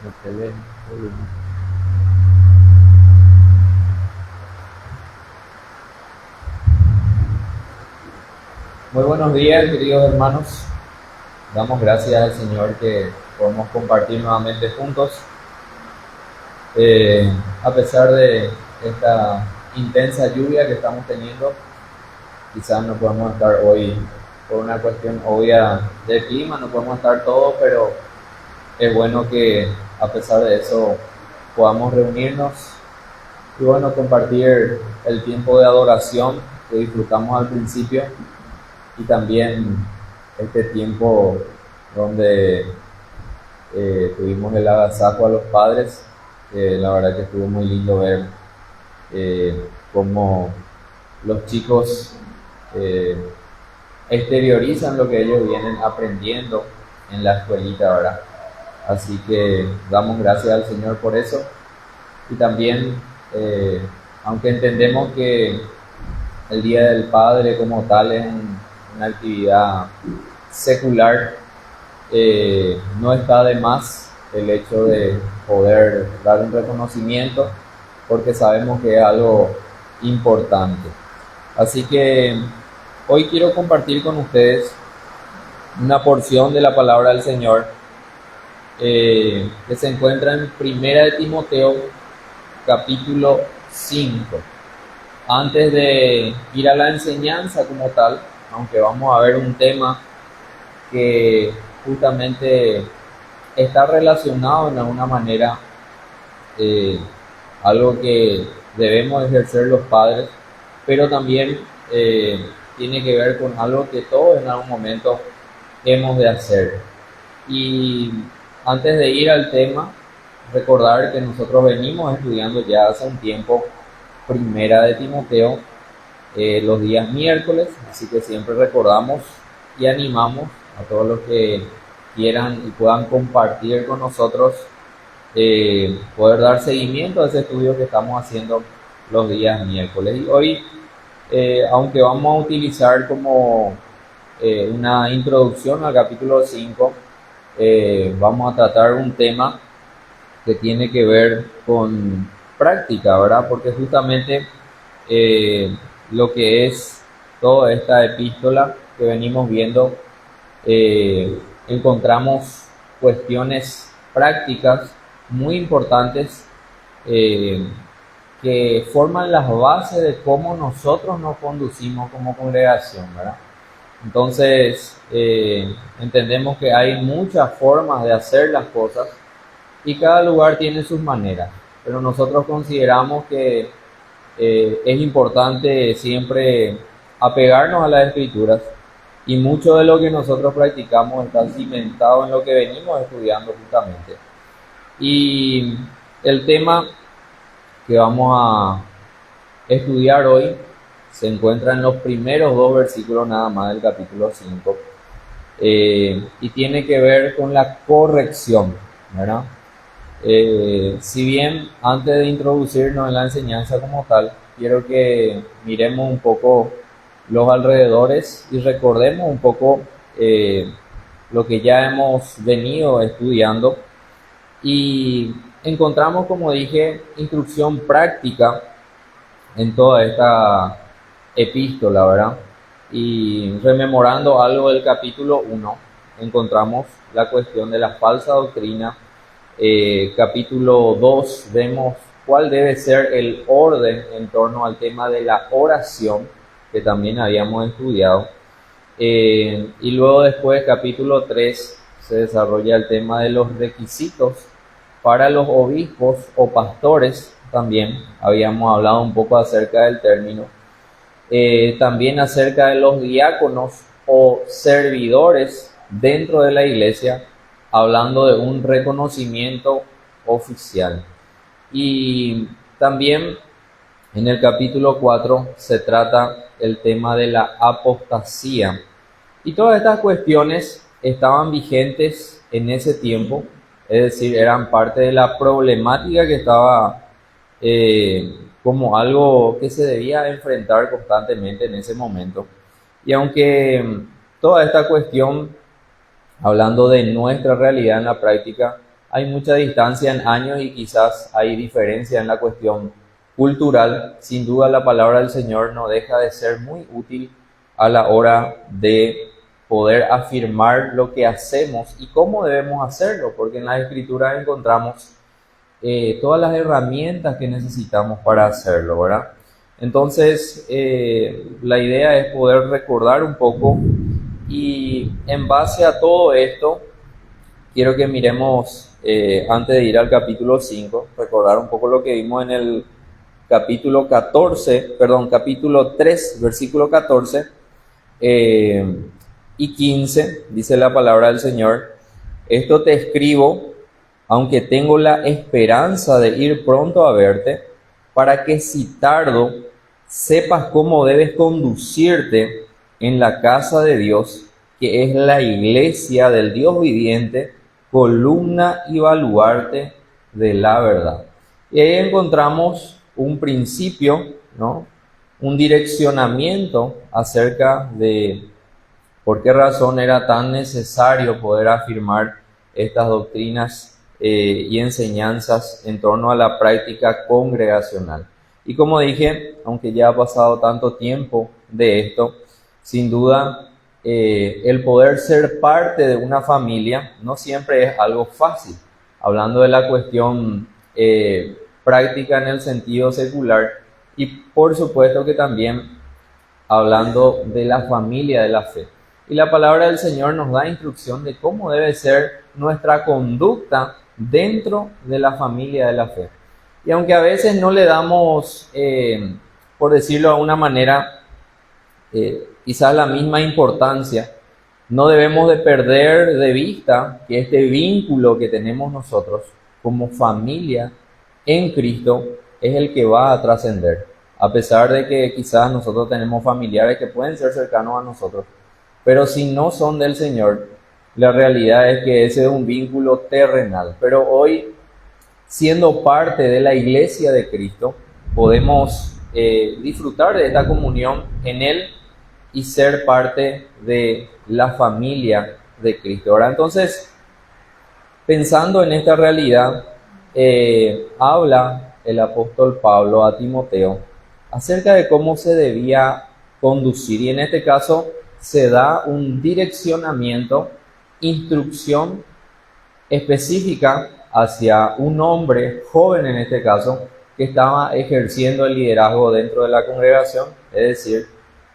Excelente. Muy buenos días, queridos hermanos. Damos gracias al Señor que podemos compartir nuevamente juntos. Eh, a pesar de esta intensa lluvia que estamos teniendo, quizás no podemos estar hoy por una cuestión obvia de clima, no podemos estar todos, pero es bueno que a pesar de eso podamos reunirnos y bueno, compartir el tiempo de adoración que disfrutamos al principio y también este tiempo donde tuvimos el agasajo a los padres. La verdad que estuvo muy lindo ver cómo los chicos eh, exteriorizan lo que ellos vienen aprendiendo en la escuelita, ¿verdad? Así que damos gracias al Señor por eso. Y también, eh, aunque entendemos que el Día del Padre como tal es una actividad secular, no está de más el hecho de poder dar un reconocimiento porque sabemos que es algo importante. Así que hoy quiero compartir con ustedes una porción de la palabra del Señor que se encuentra en Primera de Timoteo capítulo 5. Antes de ir a la enseñanza como tal, aunque vamos a ver un tema que justamente está relacionado en alguna manera, eh, algo que debemos ejercer los padres, pero también tiene que ver con algo que todos en algún momento hemos de hacer. Y antes de ir al tema, recordar que nosotros venimos estudiando ya hace un tiempo Primera de Timoteo los días miércoles, así que siempre recordamos y animamos a todos los que quieran y puedan compartir con nosotros, poder dar seguimiento a ese estudio que estamos haciendo los días miércoles. Y hoy, aunque vamos a utilizar como una introducción al capítulo 5, vamos a tratar un tema que tiene que ver con práctica, ¿verdad? Porque justamente eh, lo que es toda esta epístola que venimos viendo, encontramos cuestiones prácticas muy importantes eh, que forman las bases de cómo nosotros nos conducimos como congregación, ¿verdad? Entonces, entendemos que hay muchas formas de hacer las cosas y cada lugar tiene sus maneras, pero nosotros consideramos que es importante siempre apegarnos a las escrituras y mucho de lo que nosotros practicamos está cimentado en lo que venimos estudiando justamente. Y el tema que vamos a estudiar hoy se encuentra en los primeros dos versículos nada más del capítulo 5, y tiene que ver con la corrección, ¿verdad? Si bien antes de introducirnos en la enseñanza como tal, quiero que miremos un poco los alrededores y recordemos un poco lo que ya hemos venido estudiando y encontramos, como dije, instrucción práctica en toda esta epístola, ¿verdad? Y rememorando algo del capítulo 1, encontramos la cuestión de la falsa doctrina. Capítulo 2 vemos cuál debe ser el orden en torno al tema de la oración, que también habíamos estudiado. Y luego después, capítulo 3, se desarrolla el tema de los requisitos para los obispos o pastores. También habíamos hablado un poco acerca del término. También acerca de los diáconos o servidores dentro de la iglesia, hablando de un reconocimiento oficial. Y también en el capítulo 4 se trata el tema de la apostasía. Y todas estas cuestiones estaban vigentes en ese tiempo, es decir, eran parte de la problemática que estaba como algo que se debía enfrentar constantemente en ese momento. Y aunque toda esta cuestión, hablando de nuestra realidad en la práctica, hay mucha distancia en años y quizás hay diferencia en la cuestión cultural, sin duda la palabra del Señor no deja de ser muy útil a la hora de poder afirmar lo que hacemos y cómo debemos hacerlo, porque en las Escrituras encontramos todas las herramientas que necesitamos para hacerlo, ¿verdad? Entonces, la idea es poder recordar un poco y en base a todo esto, quiero que miremos, antes de ir al capítulo 5, recordar un poco lo que vimos en el capítulo 3, versículo 14 y 15, dice la palabra del Señor: esto te escribo, aunque tengo la esperanza de ir pronto a verte, para que si tardo, sepas cómo debes conducirte en la casa de Dios, que es la iglesia del Dios viviente, columna y baluarte de la verdad. Y ahí encontramos un principio, ¿no? Un direccionamiento acerca de por qué razón era tan necesario poder afirmar estas doctrinas y enseñanzas en torno a la práctica congregacional. Y como dije, aunque ya ha pasado tanto tiempo de esto, sin duda el poder ser parte de una familia no siempre es algo fácil. Hablando de la cuestión práctica en el sentido secular, y por supuesto que también hablando de la familia de la fe. Y la palabra del Señor nos da instrucción de cómo debe ser nuestra conducta dentro de la familia de la fe. Y aunque a veces no le damos, por decirlo de una manera, quizás la misma importancia, no debemos de perder de vista que este vínculo que tenemos nosotros como familia en Cristo es el que va a trascender. A pesar de que quizás nosotros tenemos familiares que pueden ser cercanos a nosotros, pero si no son del Señor, la realidad es que ese es un vínculo terrenal. Pero hoy, siendo parte de la iglesia de Cristo, podemos disfrutar de esta comunión en Él y ser parte de la familia de Cristo. Ahora, entonces, pensando en esta realidad, habla el apóstol Pablo a Timoteo acerca de cómo se debía conducir, y en este caso se da un direccionamiento, instrucción específica hacia un hombre joven, en este caso, que estaba ejerciendo el liderazgo dentro de la congregación, es decir,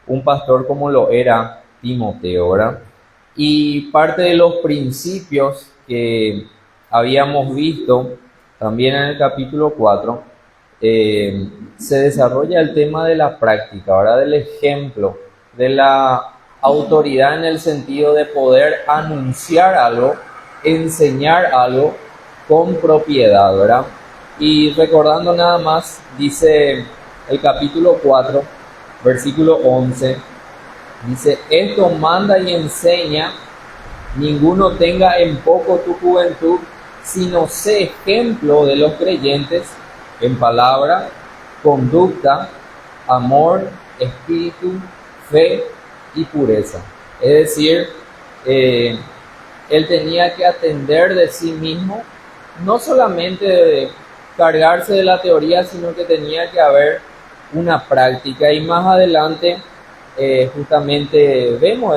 un pastor como lo era Timoteo, ¿verdad? Y parte de los principios que habíamos visto también en el capítulo 4, se desarrolla el tema de la práctica, ¿verdad? Del ejemplo, de la autoridad en el sentido de poder anunciar algo, enseñar algo con propiedad, ¿verdad? Y recordando nada más, dice el capítulo 4, versículo 11, dice: esto manda y enseña, ninguno tenga en poco tu juventud, sino sé ejemplo de los creyentes en palabra, conducta, amor, espíritu, fe y pureza. Es decir, él tenía que atender de sí mismo, no solamente de cargarse de la teoría, sino que tenía que haber una práctica. Y más adelante justamente vemos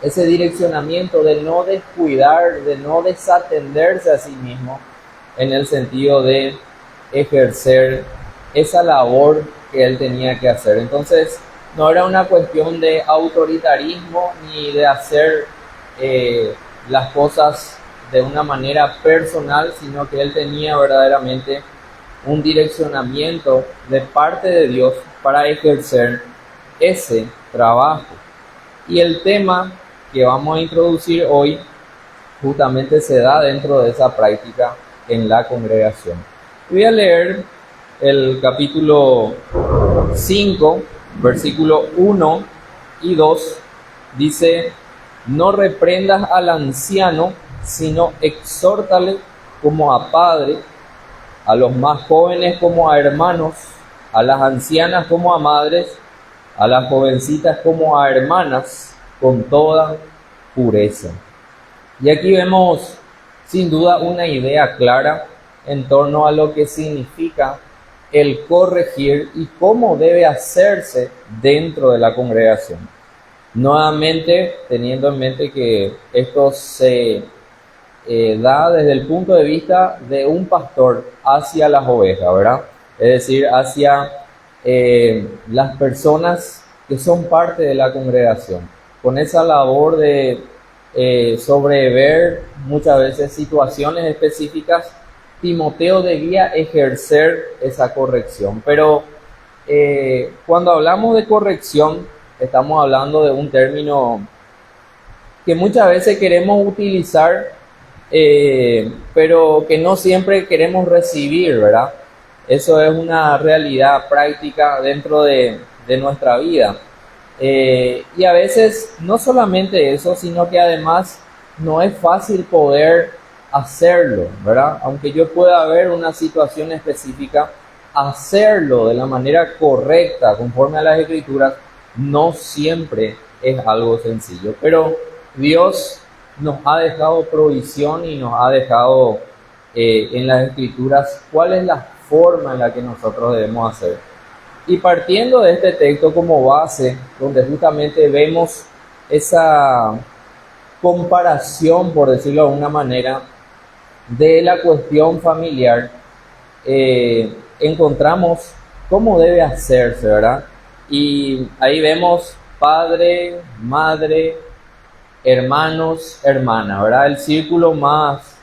ese direccionamiento de no descuidar, de no desatenderse a sí mismo, en el sentido de ejercer esa labor que él tenía que hacer. Entonces, no era una cuestión de autoritarismo ni de hacer las cosas de una manera personal, sino que él tenía verdaderamente un direccionamiento de parte de Dios para ejercer ese trabajo. Y el tema que vamos a introducir hoy justamente se da dentro de esa práctica en la congregación. Voy a leer el capítulo 5, versículo 1 y 2. Dice: no reprendas al anciano, sino exhórtale como a padre, a los más jóvenes como a hermanos, a las ancianas como a madres, a las jovencitas como a hermanas, con toda pureza. Y aquí vemos sin duda una idea clara en torno a lo que significa el corregir y cómo debe hacerse dentro de la congregación. Nuevamente, teniendo en mente que esto se da desde el punto de vista de un pastor hacia las ovejas, ¿verdad? Es decir, hacia las personas que son parte de la congregación, con esa labor de sobrever muchas veces situaciones específicas. Timoteo debía ejercer esa corrección, pero cuando hablamos de corrección, estamos hablando de un término que muchas veces queremos utilizar, pero que no siempre queremos recibir, ¿verdad? Eso es una realidad práctica dentro de nuestra vida. Y a veces no solamente eso, sino que además no es fácil poder hacerlo, ¿verdad? Aunque yo pueda ver una situación específica, hacerlo de la manera correcta, conforme a las Escrituras, no siempre es algo sencillo. Pero Dios nos ha dejado provisión y nos ha dejado en las Escrituras cuál es la forma en la que nosotros debemos hacer. Y partiendo de este texto como base, donde justamente vemos esa comparación, por decirlo de alguna manera, de la cuestión familiar, encontramos cómo debe hacerse, ¿verdad? Y ahí vemos padre, madre, hermanos, hermanas, ¿verdad? El círculo más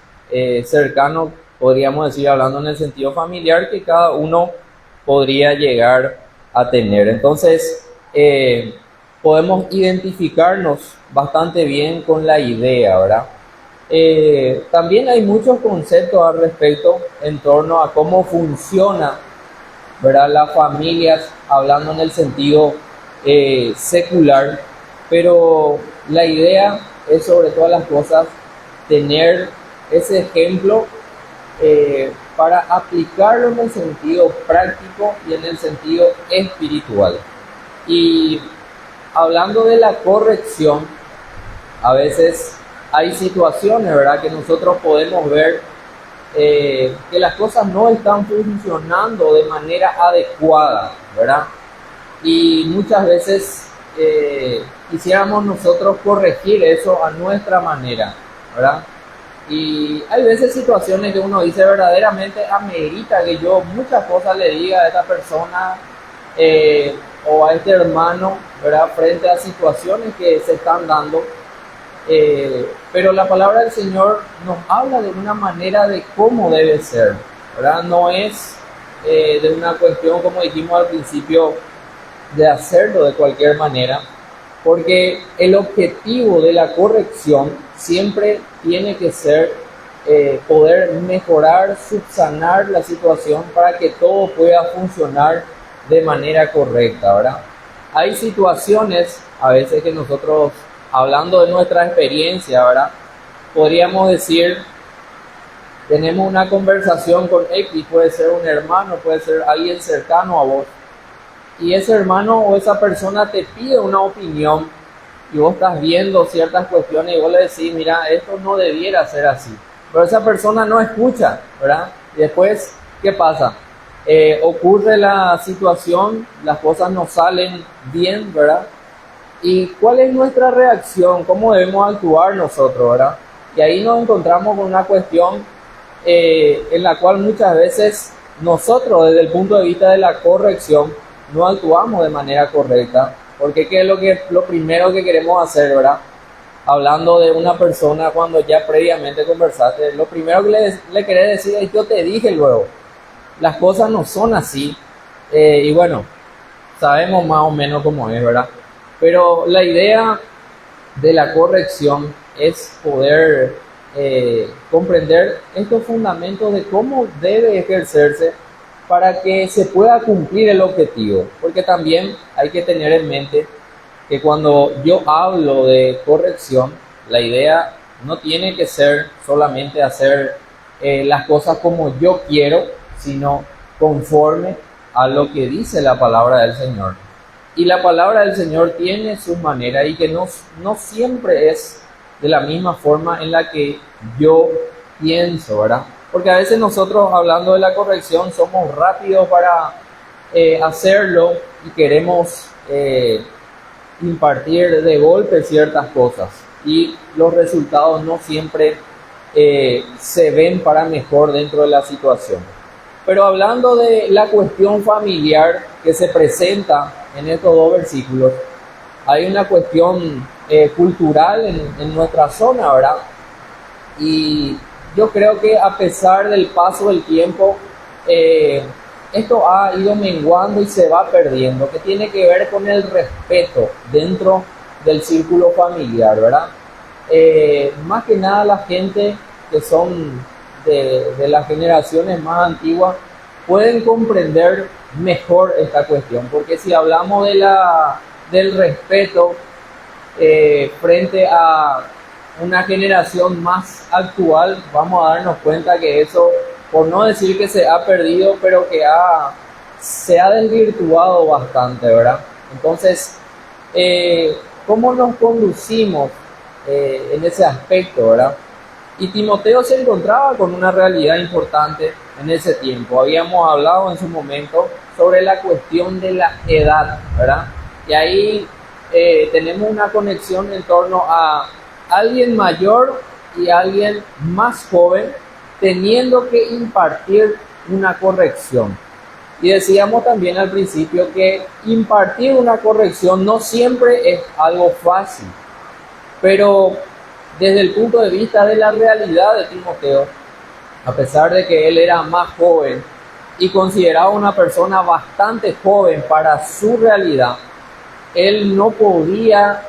cercano, podríamos decir, hablando en el sentido familiar, que cada uno podría llegar a tener. Entonces, podemos identificarnos bastante bien con la idea, ¿verdad? También hay muchos conceptos al respecto en torno a cómo funciona, ¿verdad?, las familias, hablando en el sentido secular, pero la idea es, sobre todas las cosas, tener ese ejemplo para aplicarlo en el sentido práctico y en el sentido espiritual. Y hablando de la corrección, a veces hay situaciones, ¿verdad?, que nosotros podemos ver que las cosas no están funcionando de manera adecuada, ¿verdad? Y muchas veces quisiéramos nosotros corregir eso a nuestra manera, ¿verdad? Y hay veces situaciones que uno dice, verdaderamente amerita que yo muchas cosas le diga a esta persona o a este hermano, ¿verdad?, frente a situaciones que se están dando. Pero la palabra del Señor nos habla de una manera de cómo debe ser, ¿verdad? No es de una cuestión, como dijimos al principio, de hacerlo de cualquier manera, porque el objetivo de la corrección siempre tiene que ser poder mejorar, subsanar la situación para que todo pueda funcionar de manera correcta, ¿verdad? Hay situaciones a veces que nosotros, hablando de nuestra experiencia, ¿verdad?, podríamos decir, tenemos una conversación con X, puede ser un hermano, puede ser alguien cercano a vos, y ese hermano o esa persona te pide una opinión y vos estás viendo ciertas cuestiones y vos le decís, mira, esto no debiera ser así, pero esa persona no escucha, ¿verdad? Y después, ¿qué pasa? Ocurre la situación, las cosas no salen bien, ¿verdad? ¿Y cuál es nuestra reacción? ¿Cómo debemos actuar nosotros, verdad? Y ahí nos encontramos con una cuestión en la cual muchas veces nosotros, desde el punto de vista de la corrección, no actuamos de manera correcta. Porque ¿qué es lo primero que queremos hacer, verdad? Hablando de una persona cuando ya previamente conversaste, lo primero que le querés decir es, yo te dije luego, las cosas no son así. Y bueno, sabemos más o menos cómo es, ¿verdad? Pero la idea de la corrección es poder comprender estos fundamentos de cómo debe ejercerse para que se pueda cumplir el objetivo. Porque también hay que tener en mente que cuando yo hablo de corrección, la idea no tiene que ser solamente hacer las cosas como yo quiero, sino conforme a lo que dice la palabra del Señor. Y la palabra del Señor tiene su manera y que no siempre es de la misma forma en la que yo pienso, ¿verdad? Porque a veces nosotros, hablando de la corrección, somos rápidos para hacerlo y queremos impartir de golpe ciertas cosas y los resultados no siempre se ven para mejor dentro de la situación. Pero hablando de la cuestión familiar que se presenta en estos dos versículos, hay una cuestión cultural en nuestra zona, ¿verdad? Y yo creo que a pesar del paso del tiempo, esto ha ido menguando y se va perdiendo, que tiene que ver con el respeto dentro del círculo familiar, ¿verdad? Más que nada la gente que son de las generaciones más antiguas pueden comprender mejor esta cuestión, porque si hablamos del respeto frente a una generación más actual, vamos a darnos cuenta que eso, por no decir que se ha perdido, pero que se ha desvirtuado bastante, ¿verdad? Entonces, ¿cómo nos conducimos en ese aspecto, verdad? Y Timoteo se encontraba con una realidad importante en ese tiempo. Habíamos hablado en su momento sobre la cuestión de la edad, ¿verdad? Y ahí tenemos una conexión en torno a alguien mayor y alguien más joven teniendo que impartir una corrección. Y decíamos también al principio que impartir una corrección no siempre es algo fácil, pero desde el punto de vista de la realidad de Timoteo, a pesar de que él era más joven y consideraba una persona bastante joven para su realidad, él no podía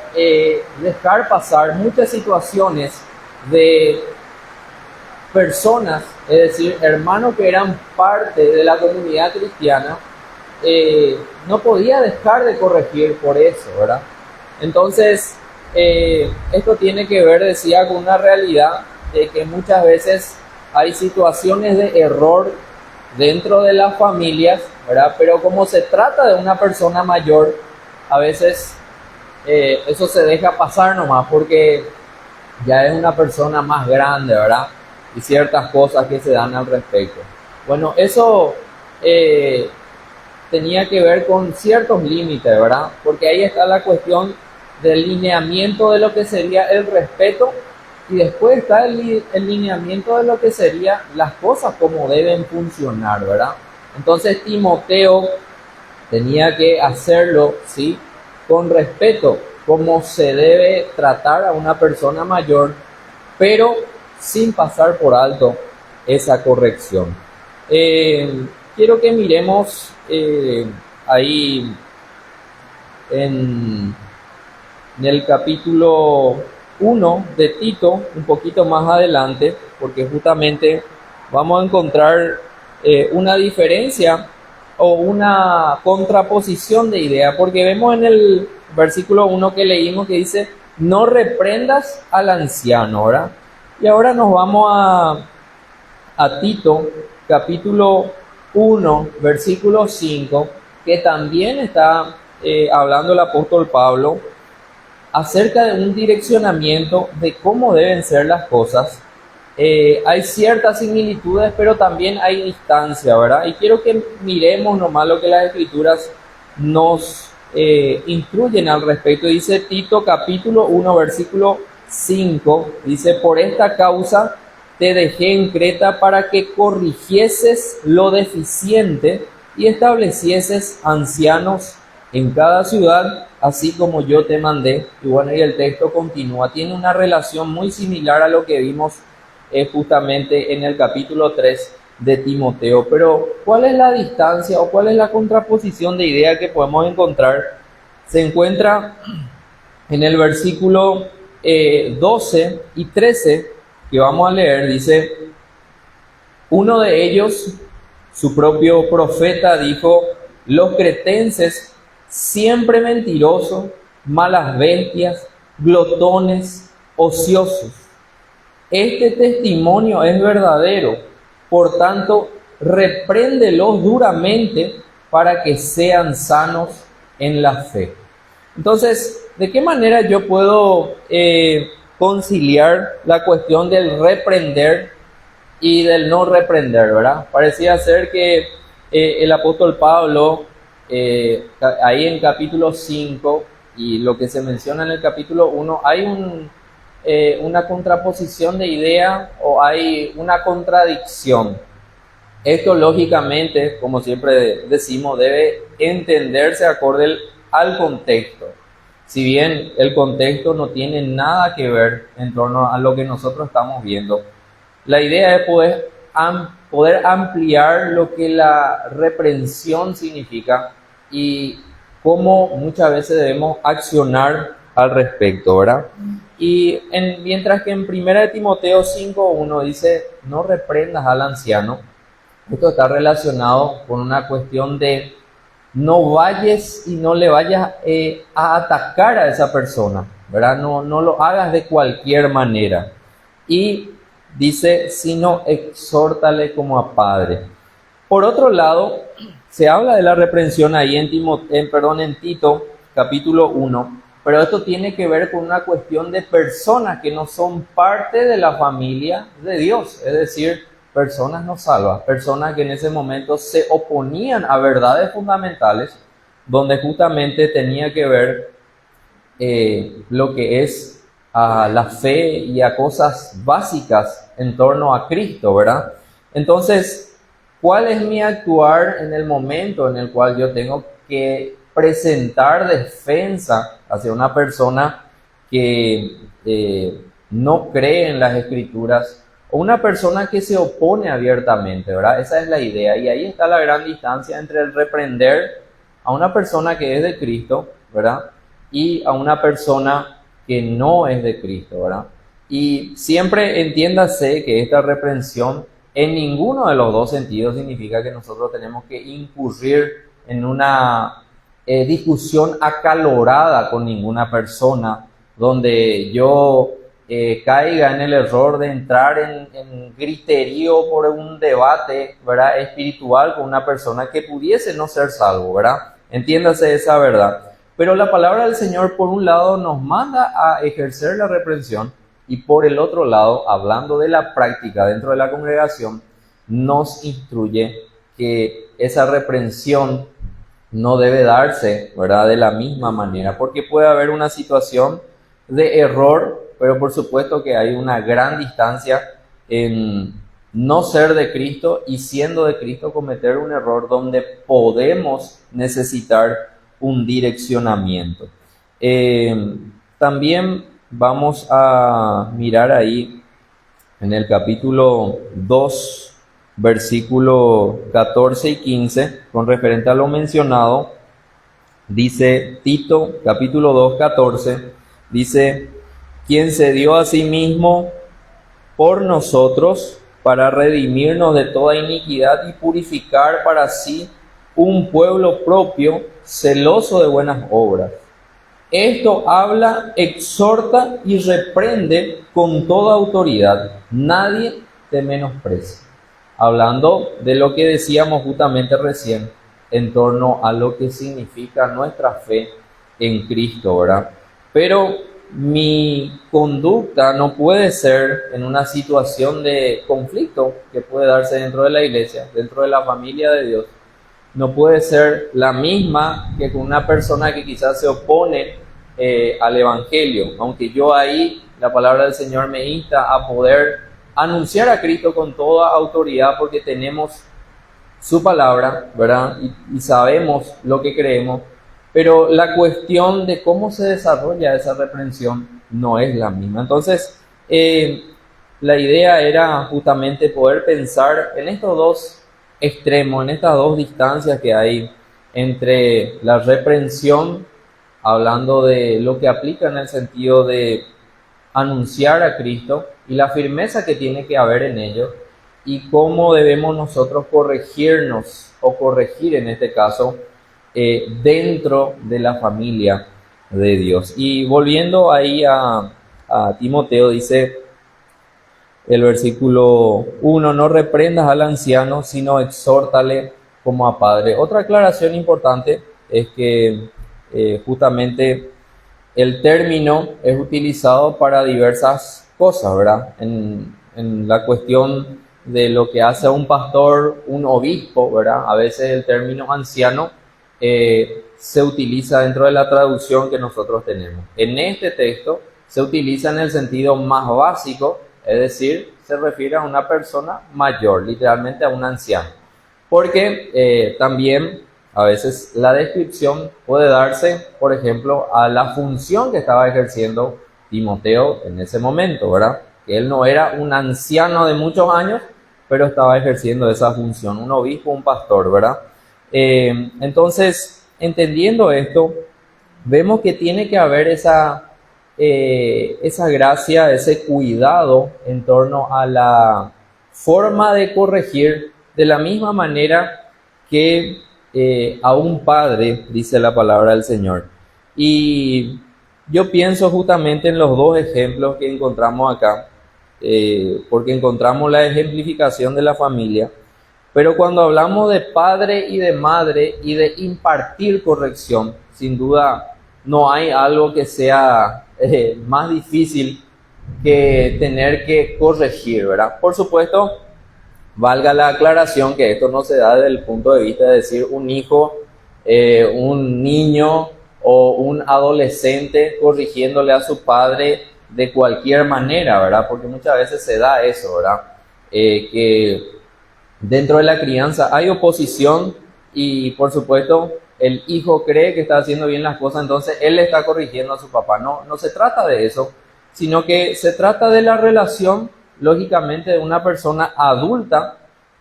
dejar pasar muchas situaciones de personas, es decir, hermanos que eran parte de la comunidad cristiana, no podía dejar de corregir por eso, ¿verdad? Entonces, esto tiene que ver, decía, con una realidad de que muchas veces hay situaciones de error dentro de las familias, ¿verdad? Pero como se trata de una persona mayor, a veces eso se deja pasar nomás porque ya es una persona más grande, ¿verdad? Y ciertas cosas que se dan al respecto. Bueno, eso tenía que ver con ciertos límites, ¿verdad? Porque ahí está la cuestión del lineamiento de lo que sería el respeto y después está el lineamiento de lo que serían las cosas como deben funcionar, ¿verdad? Entonces Timoteo tenía que hacerlo, ¿sí?, con respeto, como se debe tratar a una persona mayor, pero sin pasar por alto esa corrección. Quiero que miremos ahí en el capítulo 1 de Tito, un poquito más adelante, porque justamente vamos a encontrar una diferencia o una contraposición de idea, porque vemos en el versículo 1 que leímos que dice, no reprendas al anciano, ¿verdad? Y ahora nos vamos a Tito, capítulo 1, versículo 5, que también está hablando el apóstol Pablo acerca de un direccionamiento de cómo deben ser las cosas. Hay ciertas similitudes, pero también hay distancia, ¿verdad? Y quiero que miremos nomás lo que las Escrituras nos instruyen al respecto. Dice Tito capítulo 1, versículo 5, dice, por esta causa te dejé en Creta para que corrigieses lo deficiente y establecieses ancianos en cada ciudad, así como yo te mandé. Y bueno, y el texto continúa, tiene una relación muy similar a lo que vimos justamente en el capítulo 3 de Timoteo. Pero ¿cuál es la distancia o cuál es la contraposición de idea que podemos encontrar? Se encuentra en el versículo 12 y 13 que vamos a leer. Dice, uno de ellos, su propio profeta, dijo, los cretenses siempre mentirosos, malas bestias, glotones, ociosos. Este testimonio es verdadero, por tanto, repréndelos duramente para que sean sanos en la fe. Entonces, ¿de qué manera yo puedo conciliar la cuestión del reprender y del no reprender, ¿verdad? Parecía ser que el apóstol Pablo, ahí en capítulo 5 y lo que se menciona en el capítulo 1, hay una contraposición de idea o hay una contradicción. Esto lógicamente, como siempre decimos, debe entenderse acorde al contexto. Si bien el contexto no tiene nada que ver en torno a lo que nosotros estamos viendo, la idea es poder ampliar lo que la reprensión significa y cómo muchas veces debemos accionar al respecto, ¿verdad? Y mientras que en 1 Timoteo 5:1 dice, no reprendas al anciano, esto está relacionado con una cuestión de no vayas y no le vayas a atacar a esa persona, ¿verdad? No lo hagas de cualquier manera. Y dice, sino exhórtale como a padre. Por otro lado, se habla de la reprensión ahí en Tito, capítulo 1, pero esto tiene que ver con una cuestión de personas que no son parte de la familia de Dios, es decir, personas no salvas, personas que en ese momento se oponían a verdades fundamentales, donde justamente tenía que ver lo que es a la fe y a cosas básicas en torno a Cristo, ¿verdad? Entonces, ¿cuál es mi actuar en el momento en el cual yo tengo que presentar defensa hacia una persona que no cree en las Escrituras o una persona que se opone abiertamente, ¿verdad? Esa es la idea. Y ahí está la gran distancia entre el reprender a una persona que es de Cristo, ¿verdad? Y a una persona que no es de Cristo, ¿verdad? Y siempre entiéndase que esta reprensión en ninguno de los dos sentidos significa que nosotros tenemos que incurrir en una discusión acalorada con ninguna persona, donde yo caiga en el error de entrar en griterío por un debate, ¿verdad?, espiritual con una persona que pudiese no ser salvo, ¿verdad? Entiéndase esa verdad. Pero la palabra del Señor, por un lado, nos manda a ejercer la reprensión y por el otro lado, hablando de la práctica dentro de la congregación, nos instruye que esa reprensión no debe darse, ¿verdad?, de la misma manera, porque puede haber una situación de error, pero por supuesto que hay una gran distancia en no ser de Cristo y siendo de Cristo cometer un error donde podemos necesitar un direccionamiento. También vamos a mirar ahí en el capítulo 2, versículo 14 y 15, con referente a lo mencionado, dice Tito, capítulo 2, 14, dice, quien se dio a sí mismo por nosotros para redimirnos de toda iniquidad y purificar para sí un pueblo propio, celoso de buenas obras. Esto habla, exhorta y reprende con toda autoridad. Nadie te menosprecia. Hablando de lo que decíamos justamente recién en torno a lo que significa nuestra fe en Cristo, ¿verdad? Pero mi conducta no puede ser en una situación de conflicto que puede darse dentro de la iglesia, dentro de la familia de Dios. No puede ser la misma que con una persona que quizás se opone al Evangelio, aunque yo ahí, la palabra del Señor me insta a poder anunciar a Cristo con toda autoridad porque tenemos su palabra, ¿verdad? Y sabemos lo que creemos, pero la cuestión de cómo se desarrolla esa reprensión no es la misma. Entonces, la idea era justamente poder pensar en estos dos extremos, en estas dos distancias que hay entre la reprensión, hablando de lo que aplica en el sentido de anunciar a Cristo y la firmeza que tiene que haber en ello, y cómo debemos nosotros corregirnos o corregir en este caso dentro de la familia de Dios. Y volviendo ahí a Timoteo, dice el versículo 1, no reprendas al anciano, sino exhórtale como a padre. Otra aclaración importante es que justamente el término es utilizado para diversas cosas, ¿verdad? En la cuestión de lo que hace un pastor, un obispo, ¿verdad? A veces el término anciano se utiliza dentro de la traducción que nosotros tenemos. En este texto se utiliza en el sentido más básico, es decir, se refiere a una persona mayor, literalmente a un anciano. Porque también a veces la descripción puede darse, por ejemplo, a la función que estaba ejerciendo Timoteo en ese momento, ¿verdad? Que él no era un anciano de muchos años, pero estaba ejerciendo esa función, un obispo, un pastor, ¿verdad? Entonces, entendiendo esto, vemos que tiene que haber esa gracia, ese cuidado en torno a la forma de corregir, de la misma manera que a un padre, dice la palabra del Señor. Y yo pienso justamente en los dos ejemplos que encontramos acá, porque encontramos la ejemplificación de la familia, pero cuando hablamos de padre y de madre y de impartir corrección, sin duda no hay algo que sea más difícil que tener que corregir, ¿verdad? Por supuesto, valga la aclaración que esto no se da desde el punto de vista de decir un hijo, un niño o un adolescente corrigiéndole a su padre de cualquier manera, ¿verdad? Porque muchas veces se da eso, ¿verdad? Que dentro de la crianza hay oposición y por supuesto el hijo cree que está haciendo bien las cosas, entonces él le está corrigiendo a su papá. No, no se trata de eso, sino que se trata de la relación, lógicamente, de una persona adulta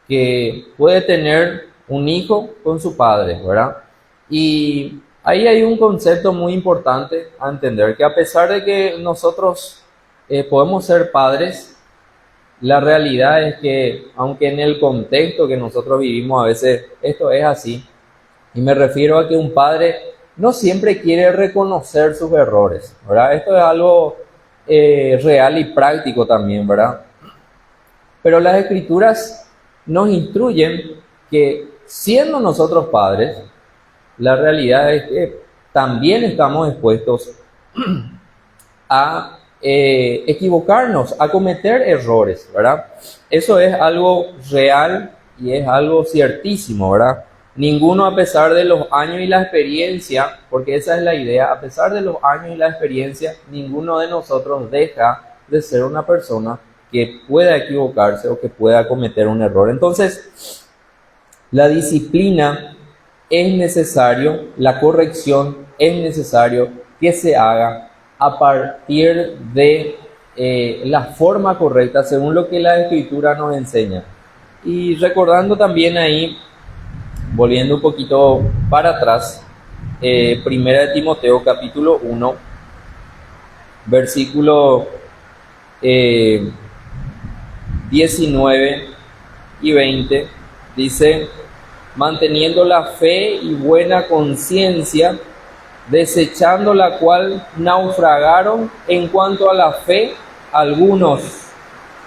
que puede tener un hijo con su padre, ¿verdad? Y ahí hay un concepto muy importante a entender, que a pesar de que nosotros podemos ser padres, la realidad es que, aunque en el contexto que nosotros vivimos a veces esto es así, y me refiero a que un padre no siempre quiere reconocer sus errores, ¿verdad? Esto es algo real y práctico también, ¿verdad? Pero las Escrituras nos instruyen que, siendo nosotros padres, la realidad es que también estamos expuestos a equivocarnos, a cometer errores, ¿verdad? Eso es algo real y es algo ciertísimo, ¿verdad? Ninguno, a pesar de los años y la experiencia, porque esa es la idea, a pesar de los años y la experiencia, ninguno de nosotros deja de ser una persona que pueda equivocarse o que pueda cometer un error. Entonces, la disciplina es necesario, la corrección es necesario que se haga a partir de la forma correcta, según lo que la Escritura nos enseña. Y recordando también ahí, volviendo un poquito para atrás, Primera de Timoteo capítulo 1, versículo 19 y 20, dice: manteniendo la fe y buena conciencia, desechando la cual naufragaron en cuanto a la fe algunos,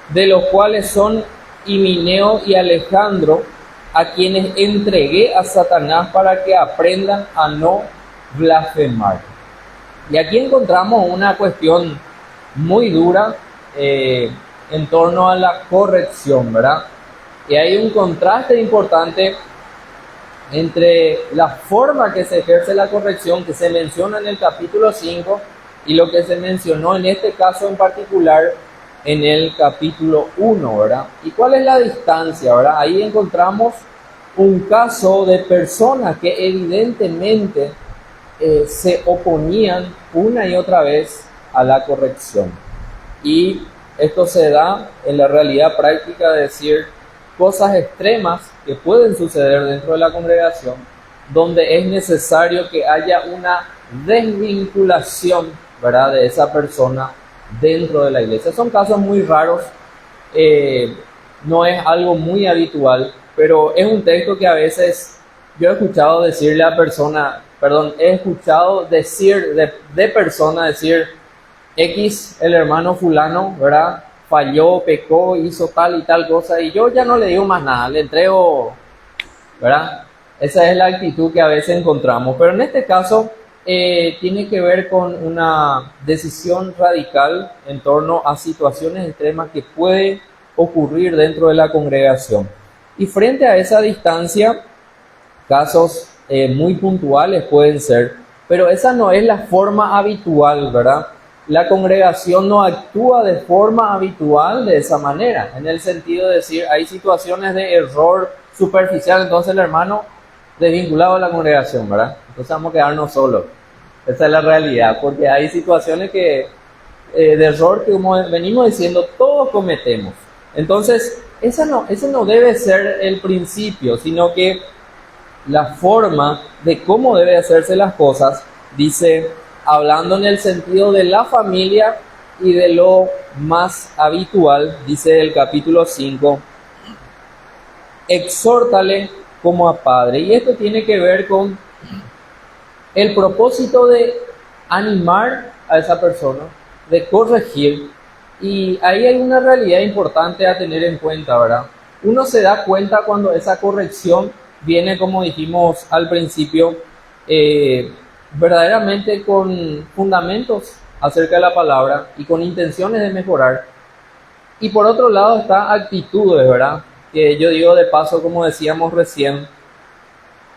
de los cuales son Himeneo y Alejandro, a quienes entregué a Satanás para que aprendan a no blasfemar. Y aquí encontramos una cuestión muy dura en torno a la corrección, ¿verdad? Y hay un contraste importante entre la forma que se ejerce la corrección, que se menciona en el capítulo 5, y lo que se mencionó en este caso en particular en el capítulo 1, ¿verdad? ¿Y cuál es la distancia, verdad? Ahí encontramos un caso de personas que evidentemente se oponían una y otra vez a la corrección. Y esto se da en la realidad práctica de decir cosas extremas que pueden suceder dentro de la congregación, donde es necesario que haya una desvinculación, ¿verdad?, de esa persona dentro de la iglesia. Son casos muy raros, no es algo muy habitual, pero es un texto que a veces yo he escuchado decirle a persona, he escuchado decir de persona decir: X, el hermano fulano, ¿verdad?, falló, pecó, hizo tal y tal cosa, y yo ya no le digo más nada, le entrego, ¿verdad? Esa es la actitud que a veces encontramos, pero en este caso tiene que ver con una decisión radical en torno a situaciones extremas que puede ocurrir dentro de la congregación. Y frente a esa distancia, casos muy puntuales pueden ser, pero esa no es la forma habitual, ¿verdad? La congregación no actúa de forma habitual de esa manera, en el sentido de decir, hay situaciones de error superficial, entonces el hermano desvinculado de la congregación, ¿verdad? Entonces vamos a quedarnos solos. Esa es la realidad, porque hay situaciones que de error que, como venimos diciendo, todos cometemos. Entonces, ese no debe ser el principio, sino que la forma de cómo debe hacerse las cosas, dice, hablando en el sentido de la familia y de lo más habitual, dice el capítulo 5, exhórtale como a padre. Y esto tiene que ver con el propósito de animar a esa persona, de corregir. Y ahí hay una realidad importante a tener en cuenta, ¿verdad? Uno se da cuenta cuando esa corrección viene, como dijimos al principio, verdaderamente con fundamentos acerca de la palabra y con intenciones de mejorar. Y por otro lado está actitudes, ¿verdad? Que yo digo de paso, como decíamos recién,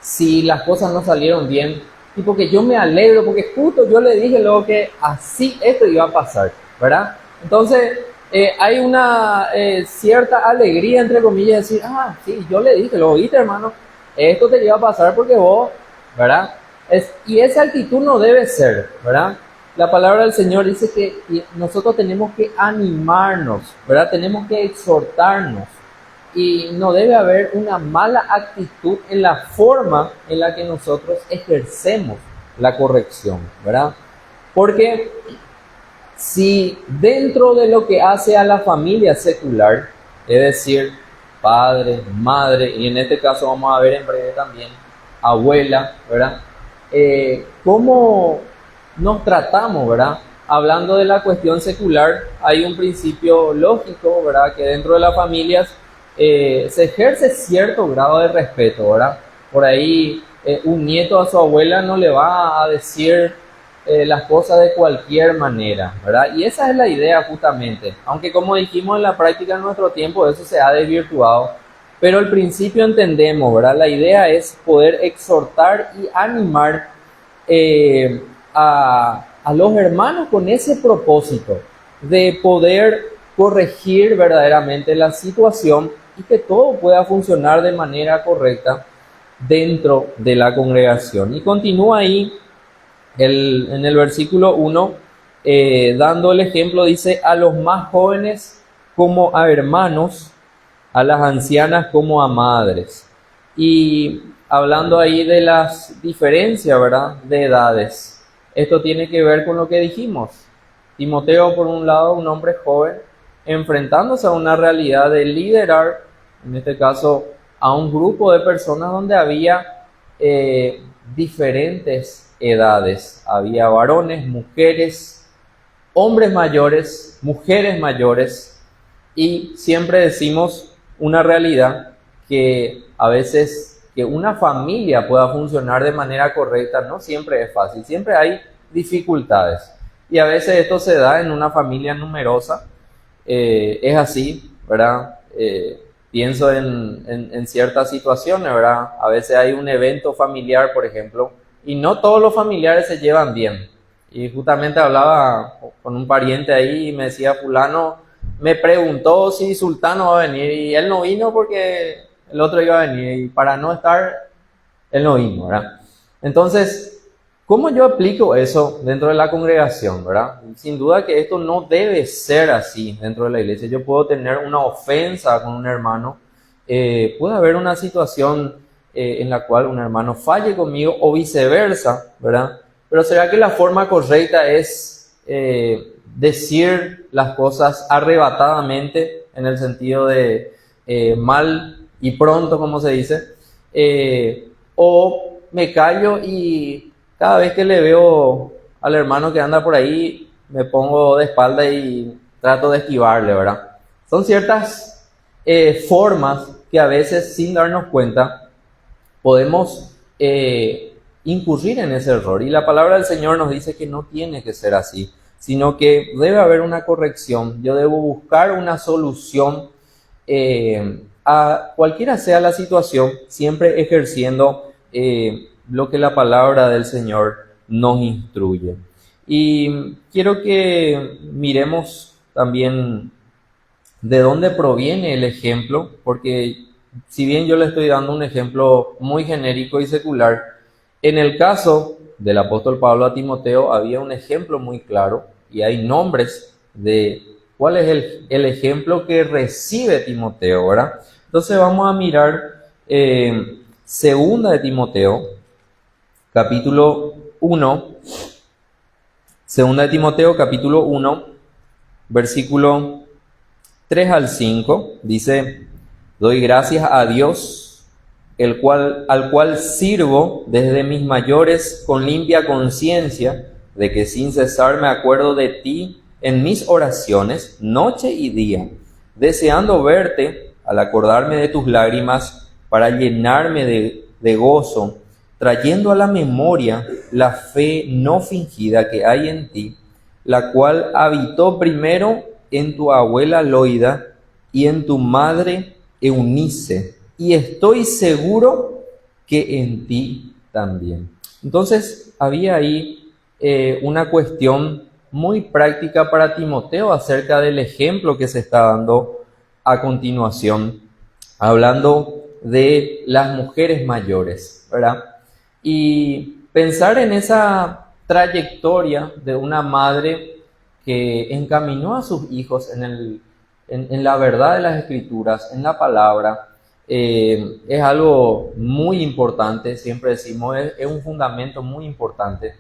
si las cosas no salieron bien, y porque yo me alegro, porque justo yo le dije luego que así esto iba a pasar, ¿verdad? Entonces hay una cierta alegría, entre comillas, de decir, sí, yo le dije, lo viste, hermano, esto te iba a pasar porque vos, ¿verdad? Y esa actitud no debe ser, ¿verdad? La palabra del Señor dice que nosotros tenemos que animarnos, ¿verdad? Tenemos que exhortarnos. Y no debe haber una mala actitud en la forma en la que nosotros ejercemos la corrección, ¿verdad? Porque si dentro de lo que hace a la familia secular, es decir, padre, madre, y en este caso vamos a ver en breve también, abuela, ¿verdad? ¿Cómo nos tratamos, ¿verdad? Hablando de la cuestión secular, hay un principio lógico, ¿verdad? Que dentro de las familias se ejerce cierto grado de respeto, ¿verdad? Por ahí un nieto a su abuela no le va a decir las cosas de cualquier manera, ¿verdad? Y esa es la idea justamente, aunque como dijimos en la práctica en nuestro tiempo eso se ha desvirtuado, pero al principio entendemos, ¿verdad? La idea es poder exhortar y animar a los hermanos con ese propósito de poder corregir verdaderamente la situación y que todo pueda funcionar de manera correcta dentro de la congregación. Y continúa ahí en el versículo 1, dando el ejemplo, dice, a los más jóvenes como a hermanos, a las ancianas como a madres. Y hablando ahí de las diferencias, ¿verdad?, de edades. Esto tiene que ver con lo que dijimos. Timoteo, por un lado, un hombre joven, enfrentándose a una realidad de liderar, en este caso, a un grupo de personas donde había diferentes edades. Había varones, mujeres, hombres mayores, mujeres mayores, y siempre decimos una realidad que a veces que una familia pueda funcionar de manera correcta no siempre es fácil, siempre hay dificultades. Y a veces esto se da en una familia numerosa, es así, ¿verdad? Pienso en ciertas situaciones, ¿verdad? A veces hay un evento familiar, por ejemplo, y no todos los familiares se llevan bien. Y justamente hablaba con un pariente ahí y me decía, fulano me preguntó si Sultano va a venir y él no vino porque el otro iba a venir y para no estar, él no vino, ¿verdad? Entonces, ¿cómo yo aplico eso dentro de la congregación, verdad? Sin duda que esto no debe ser así dentro de la iglesia. Yo puedo tener una ofensa con un hermano, puede haber una situación en la cual un hermano falle conmigo o viceversa, ¿verdad? Pero ¿será que la forma correcta es decir las cosas arrebatadamente, en el sentido de mal y pronto, como se dice? O me callo y cada vez que le veo al hermano que anda por ahí, me pongo de espalda y trato de esquivarle, ¿verdad? Son ciertas formas que a veces, sin darnos cuenta, podemos incurrir en ese error. Y la palabra del Señor nos dice que no tiene que ser así, sino que debe haber una corrección. Yo debo buscar una solución a cualquiera sea la situación, siempre ejerciendo lo que la palabra del Señor nos instruye. Y quiero que miremos también de dónde proviene el ejemplo, porque si bien yo le estoy dando un ejemplo muy genérico y secular, en el caso del apóstol Pablo a Timoteo había un ejemplo muy claro y hay nombres de cuál es el ejemplo que recibe Timoteo, ¿verdad? Entonces vamos a mirar segunda de Timoteo, capítulo 1, segunda de Timoteo, capítulo 1, versículo 3 al 5, dice: doy gracias a Dios, al cual sirvo desde mis mayores con limpia conciencia, de que sin cesar me acuerdo de ti en mis oraciones, noche y día, deseando verte al acordarme de tus lágrimas, para llenarme de gozo, trayendo a la memoria la fe no fingida que hay en ti, la cual habitó primero en tu abuela Loida y en tu madre Eunice, y estoy seguro que en ti también. Entonces había ahí una cuestión muy práctica para Timoteo acerca del ejemplo que se está dando a continuación, hablando de las mujeres mayores, ¿verdad? Y pensar en esa trayectoria de una madre que encaminó a sus hijos en la verdad de las Escrituras, en la palabra, es algo muy importante, siempre decimos, es un fundamento muy importante.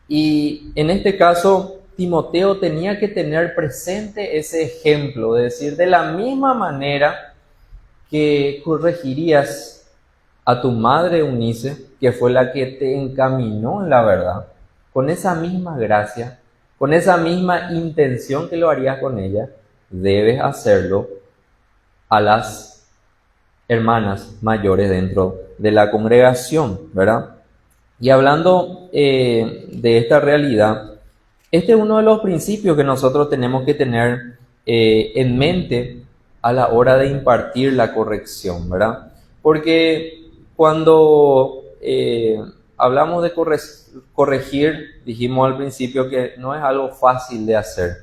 Y en este caso, Timoteo tenía que tener presente ese ejemplo, de decir, de la misma manera que corregirías a tu madre Eunice, que fue la que te encaminó en la verdad, con esa misma gracia, con esa misma intención que lo harías con ella, debes hacerlo a las hermanas mayores dentro de la congregación, ¿verdad? Y hablando de esta realidad, este es uno de los principios que nosotros tenemos que tener en mente a la hora de impartir la corrección, ¿verdad? Porque cuando hablamos de corregir, dijimos al principio que no es algo fácil de hacer.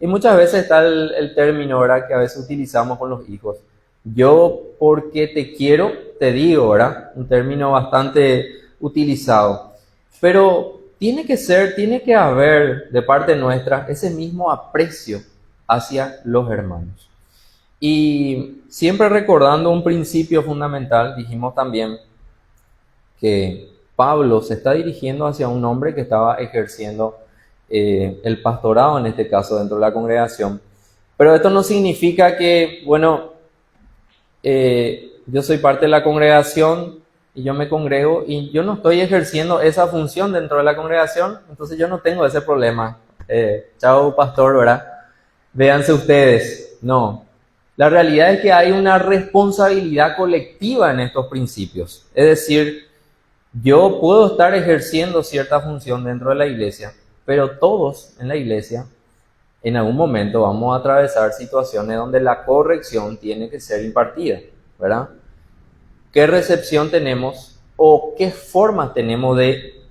Y muchas veces está el término, ¿verdad?, que a veces utilizamos con los hijos. Yo porque te quiero, te digo, ¿verdad? Un término bastante utilizado. Pero tiene que haber de parte nuestra ese mismo aprecio hacia los hermanos. Y siempre recordando un principio fundamental, dijimos también que Pablo se está dirigiendo hacia un hombre que estaba ejerciendo el pastorado, en este caso dentro de la congregación. Pero esto no significa que, bueno, yo soy parte de la congregación y yo me congrego y yo no estoy ejerciendo esa función dentro de la congregación, entonces yo no tengo ese problema. Chao, pastor, ¿verdad? Véanse ustedes. No. La realidad es que hay una responsabilidad colectiva en estos principios. Es decir, yo puedo estar ejerciendo cierta función dentro de la iglesia, pero todos en la iglesia en algún momento vamos a atravesar situaciones donde la corrección tiene que ser impartida, ¿verdad? ¿Qué recepción tenemos o qué formas tenemos de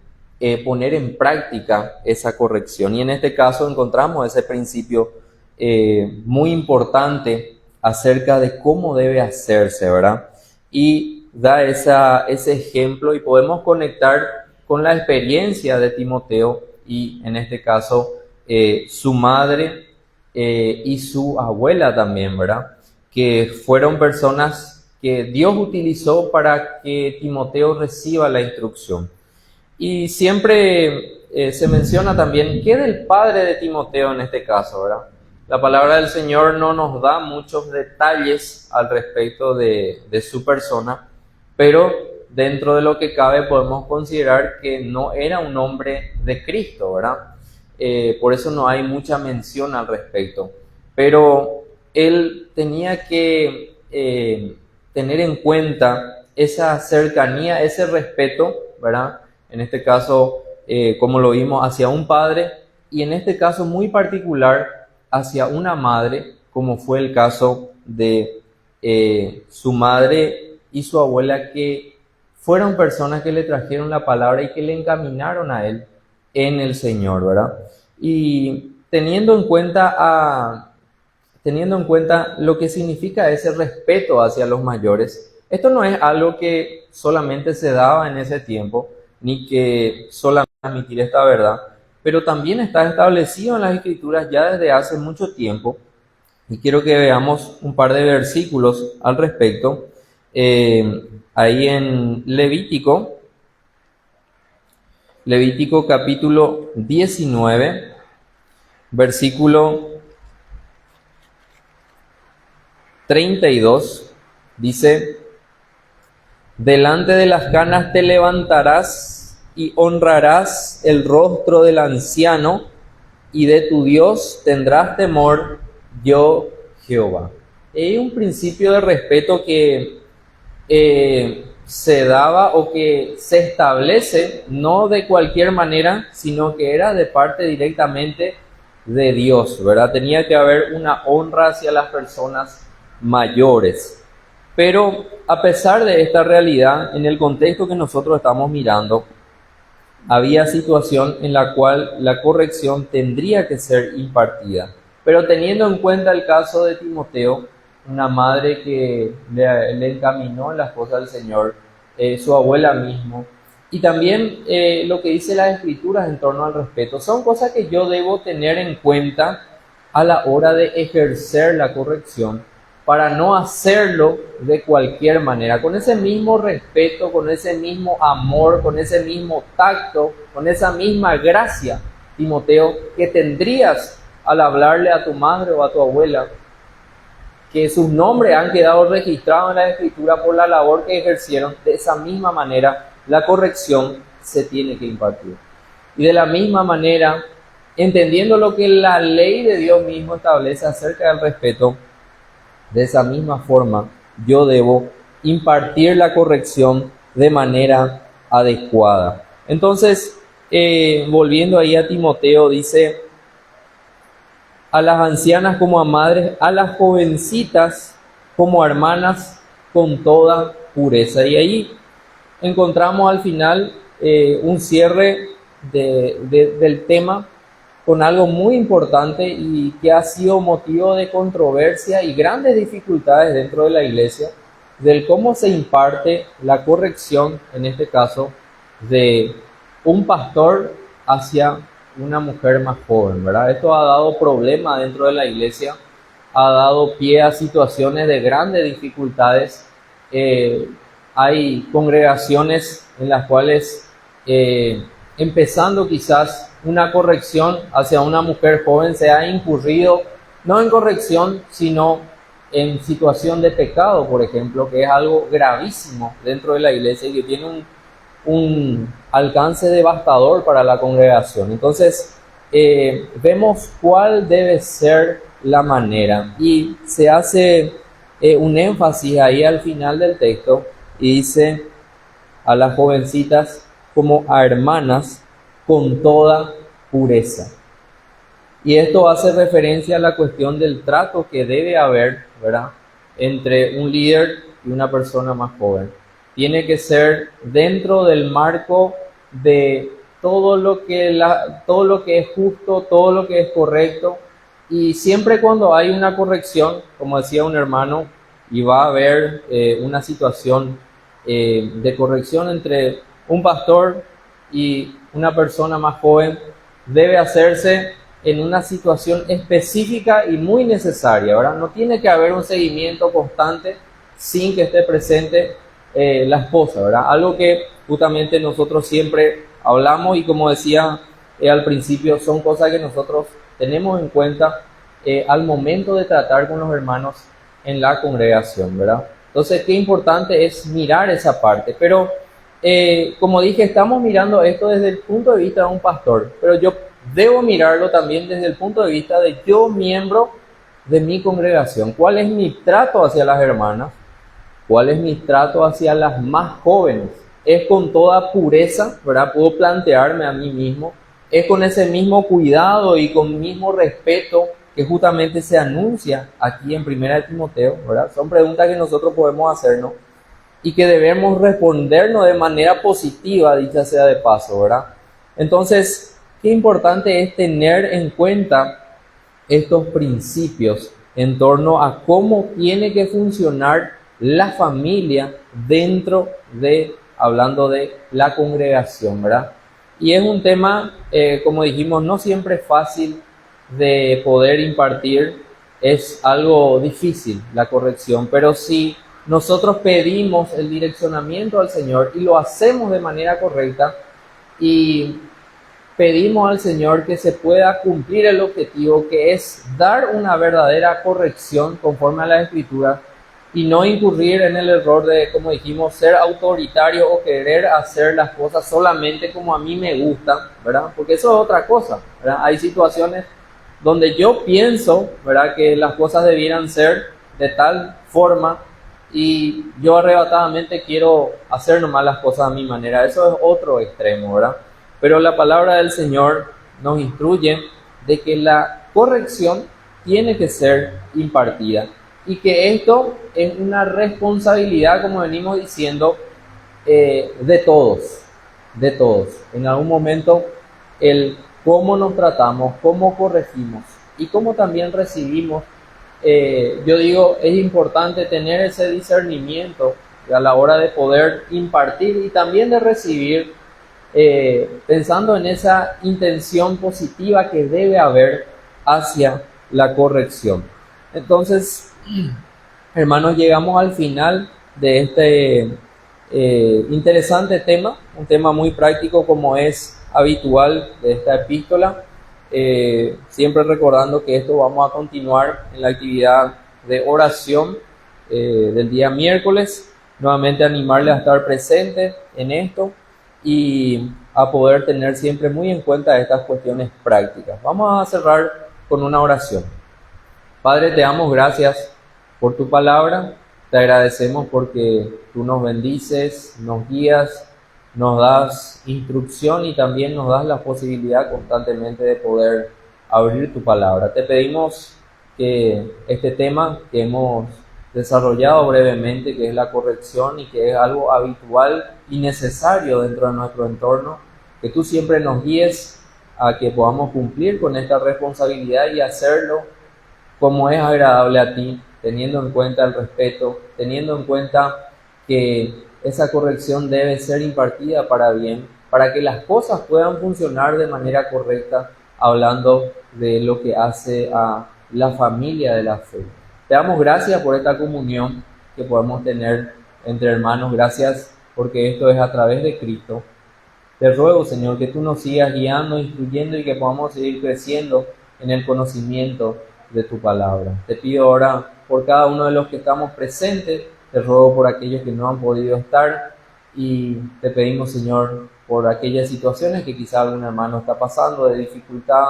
poner en práctica esa corrección? Y en este caso encontramos ese principio muy importante acerca de cómo debe hacerse, ¿verdad? Y da ese ejemplo y podemos conectar con la experiencia de Timoteo y en este caso su madre y su abuela también, ¿verdad? Que fueron personas que Dios utilizó para que Timoteo reciba la instrucción. Y siempre se menciona también qué del padre de Timoteo en este caso, ¿verdad? La palabra del Señor no nos da muchos detalles al respecto de su persona, pero dentro de lo que cabe podemos considerar que no era un hombre de Cristo, ¿verdad? Por eso no hay mucha mención al respecto. Pero él tenía que tener en cuenta esa cercanía, ese respeto, ¿verdad? En este caso, como lo vimos, hacia un padre y en este caso muy particular hacia una madre, como fue el caso de su madre y su abuela, que fueron personas que le trajeron la palabra y que le encaminaron a él en el Señor, ¿verdad? Y teniendo en cuenta lo que significa ese respeto hacia los mayores, esto no es algo que solamente se daba en ese tiempo, ni que solamente transmitir esta verdad, pero también está establecido en las Escrituras ya desde hace mucho tiempo. Y quiero que veamos un par de versículos al respecto. Ahí en Levítico capítulo 19, versículo 32, dice: delante de las canas te levantarás y honrarás el rostro del anciano, y de tu Dios tendrás temor, yo Jehová. Es un principio de respeto que se daba o que se establece no de cualquier manera, sino que era de parte directamente de Dios, ¿verdad? Tenía que haber una honra hacia las personas mayores. Pero a pesar de esta realidad, en el contexto que nosotros estamos mirando, había situación en la cual la corrección tendría que ser impartida. Pero teniendo en cuenta el caso de Timoteo, una madre que le encaminó en las cosas del Señor, su abuela mismo, y también lo que dice las Escrituras en torno al respeto, son cosas que yo debo tener en cuenta a la hora de ejercer la corrección, para no hacerlo de cualquier manera, con ese mismo respeto, con ese mismo amor, con ese mismo tacto, con esa misma gracia, Timoteo, que tendrías al hablarle a tu madre o a tu abuela, que sus nombres han quedado registrados en la Escritura por la labor que ejercieron. De esa misma manera, la corrección se tiene que impartir. Y de la misma manera, entendiendo lo que la ley de Dios mismo establece acerca del respeto, de esa misma forma, yo debo impartir la corrección de manera adecuada. Entonces, volviendo ahí a Timoteo, dice: a las ancianas como a madres, a las jovencitas como a hermanas, con toda pureza. Y ahí encontramos al final un cierre del tema con algo muy importante y que ha sido motivo de controversia y grandes dificultades dentro de la iglesia, del cómo se imparte la corrección, en este caso, de un pastor hacia una mujer más joven, ¿verdad? Esto ha dado problemas dentro de la iglesia, ha dado pie a situaciones de grandes dificultades. Hay congregaciones en las cuales, empezando quizás una corrección hacia una mujer joven, se ha incurrido no en corrección, sino en situación de pecado, por ejemplo, que es algo gravísimo dentro de la iglesia y que tiene un alcance devastador para la congregación. Entonces, vemos cuál debe ser la manera, y se hace un énfasis ahí al final del texto, y dice: a las jovencitas como a hermanas, con toda pureza. Y esto hace referencia a la cuestión del trato que debe haber, ¿verdad?, entre un líder y una persona más joven. Tiene que ser dentro del marco de todo lo que es justo, todo lo que es correcto, y siempre cuando hay una corrección, como decía un hermano, y va a haber una situación de corrección entre un pastor y una persona más joven, debe hacerse en una situación específica y muy necesaria, ¿verdad? No tiene que haber un seguimiento constante sin que esté presente la esposa, ¿verdad? Algo que justamente nosotros siempre hablamos, y como decía al principio, son cosas que nosotros tenemos en cuenta al momento de tratar con los hermanos en la congregación, ¿verdad? Entonces, qué importante es mirar esa parte. Pero, como dije, estamos mirando esto desde el punto de vista de un pastor, pero yo debo mirarlo también desde el punto de vista de yo, miembro de mi congregación. ¿Cuál es mi trato hacia las hermanas? ¿Cuál es mi trato hacia las más jóvenes? ¿Es con toda pureza, verdad? Puedo plantearme a mí mismo. ¿Es con ese mismo cuidado y con el mismo respeto que justamente se anuncia aquí en Primera de Timoteo, ¿verdad? Son preguntas que nosotros podemos hacernos y que debemos respondernos de manera positiva, dicha sea de paso, ¿verdad? Entonces, qué importante es tener en cuenta estos principios en torno a cómo tiene que funcionar la familia dentro de, hablando de la congregación, ¿verdad? Y es un tema, como dijimos, no siempre fácil de poder impartir, es algo difícil la corrección, pero si nosotros pedimos el direccionamiento al Señor y lo hacemos de manera correcta y pedimos al Señor que se pueda cumplir el objetivo, que es dar una verdadera corrección conforme a la Escritura y no incurrir en el error de, como dijimos, ser autoritario o querer hacer las cosas solamente como a mí me gustan, ¿verdad? Porque eso es otra cosa, ¿verdad? Hay situaciones donde yo pienso, ¿verdad?, que las cosas debieran ser de tal forma y yo arrebatadamente quiero hacer nomás las cosas a mi manera. Eso es otro extremo, ¿verdad? Pero la palabra del Señor nos instruye de que la corrección tiene que ser impartida y que esto es una responsabilidad, como venimos diciendo, de todos, de todos. En algún momento el cómo nos tratamos, cómo corregimos y cómo también recibimos, yo digo, es importante tener ese discernimiento a la hora de poder impartir y también de recibir, pensando en esa intención positiva que debe haber hacia la corrección. Entonces, hermanos, llegamos al final de este interesante tema, un tema muy práctico como es habitual de esta epístola, siempre recordando que esto vamos a continuar en la actividad de oración del día miércoles, nuevamente animarles a estar presentes en esto y a poder tener siempre muy en cuenta estas cuestiones prácticas. Vamos a cerrar con una oración. Padre, te damos gracias por tu palabra, te agradecemos porque tú nos bendices, nos guías, nos das instrucción y también nos das la posibilidad constantemente de poder abrir tu palabra. Te pedimos que este tema que hemos desarrollado brevemente, que es la corrección y que es algo habitual y necesario dentro de nuestro entorno, que tú siempre nos guíes a que podamos cumplir con esta responsabilidad y hacerlo como es agradable a ti, teniendo en cuenta el respeto, teniendo en cuenta que esa corrección debe ser impartida para bien, para que las cosas puedan funcionar de manera correcta, hablando de lo que hace a la familia de la fe. Te damos gracias por esta comunión que podemos tener entre hermanos. Gracias porque esto es a través de Cristo. Te ruego, Señor, que tú nos sigas guiando, instruyendo y que podamos seguir creciendo en el conocimiento de tu palabra. Te pido ahora por cada uno de los que estamos presentes, te ruego por aquellos que no han podido estar y te pedimos, Señor, por aquellas situaciones que quizá algún hermano está pasando, de dificultad,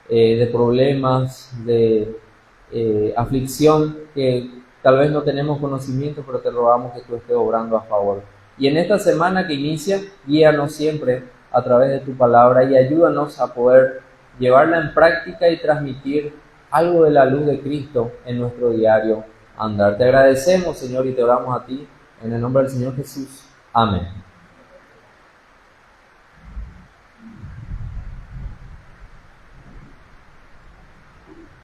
de problemas, de aflicción, que tal vez no tenemos conocimiento, pero te rogamos que tú estés obrando a favor. Y en esta semana que inicia, guíanos siempre a través de tu palabra y ayúdanos a poder llevarla en práctica y transmitir algo de la luz de Cristo en nuestro diario andar. Te agradecemos, Señor, y te oramos a ti en el nombre del Señor Jesús. Amén.